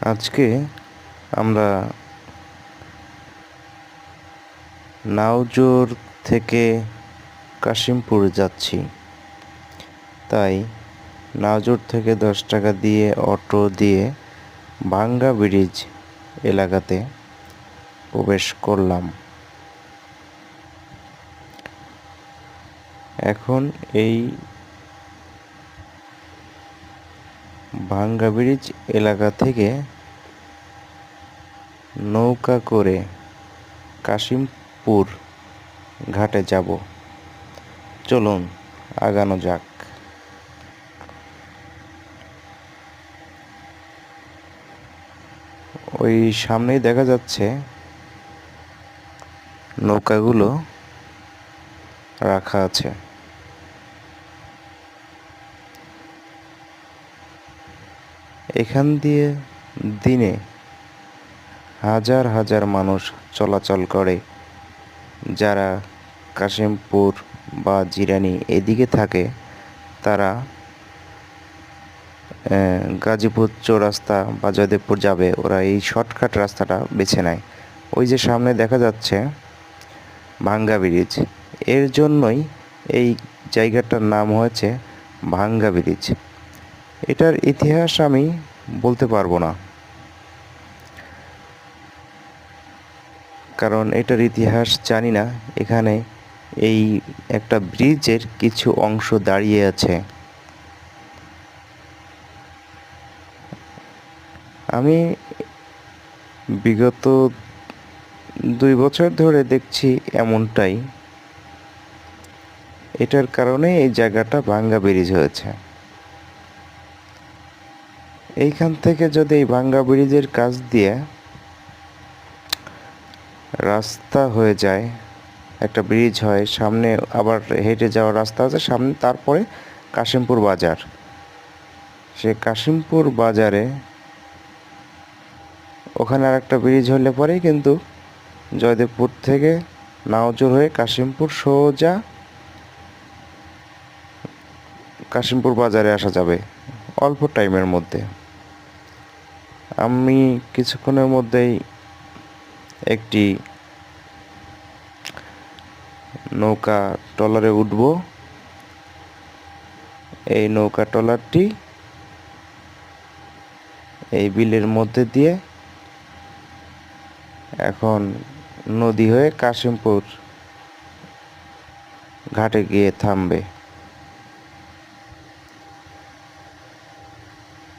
আজকে আমরা নাওজোর থেকে কাশিমপুর যাচ্ছি। তাই নাওজোর থেকে 10 টাকা দিয়ে অটো দিয়ে ভাঙ্গা ব্রিজ এলাকাতে প্রবেশ করলাম। এখন এই ভাঙ্গা ব্রিজ এলাকা থেকে নৌকা করে কাশিমপুর ঘাটে যাব। চলুন আগানো যাক। ওই সামনেই দেখা যাচ্ছে নৌকাগুলো রাখা আছে। এখান দিয়ে দিনে হাজার হাজার মানুষ চলাচল করে। যারা কাশিমপুর বা জিরানি এদিকে থাকে তারা গাজীপুর চৌরাস্তা বা জয়দেবপুর যাবে, ওরা এই শর্টকাট রাস্তাটা বেছে নেয়। ওই যে সামনে দেখা যাচ্ছে ভাঙ্গা ব্রিজ, এর জন্যই এই জায়গাটার নাম হয়েছে ভাঙ্গা ব্রিজ। এটার ইতিহাস আমি বলতে পারবো না, কারণ এটার ইতিহাস জানি না। এখানে এই একটা ব্রিজের কিছু অংশ দাঁড়িয়ে আছে। আমি বিগত 2 বছর ধরে দেখছি এমনটাই। এটার কারণে এই জায়গাটা ভাঙ্গা ব্রিজ হয়েছে। এইখান থেকে যদি এই ভাঙ্গা ব্রিজের কাছ দিয়ে রাস্তা হয়ে যায়, একটা ব্রিজ হয়, সামনে আবার হেঁটে যাওয়ার রাস্তা আছে সামনে, তারপরে কাশিমপুর বাজার। সে কাশিমপুর বাজারে ওখানে আর একটা ব্রিজ হলে পরেই কিন্তু জয়দেবপুর থেকে নাওজোর হয়ে কাশিমপুর সোজা কাশিমপুর বাজারে আসা যাবে অল্প টাইমের মধ্যে। আমি কিছুক্ষণের মধ্যেই একটি নৌকা ট্রলারে উঠব। এই নৌকা ট্রলারটি এই বিলের মধ্যে দিয়ে এখন নদী হয়ে কাশিমপুর ঘাটে গিয়ে থামবে।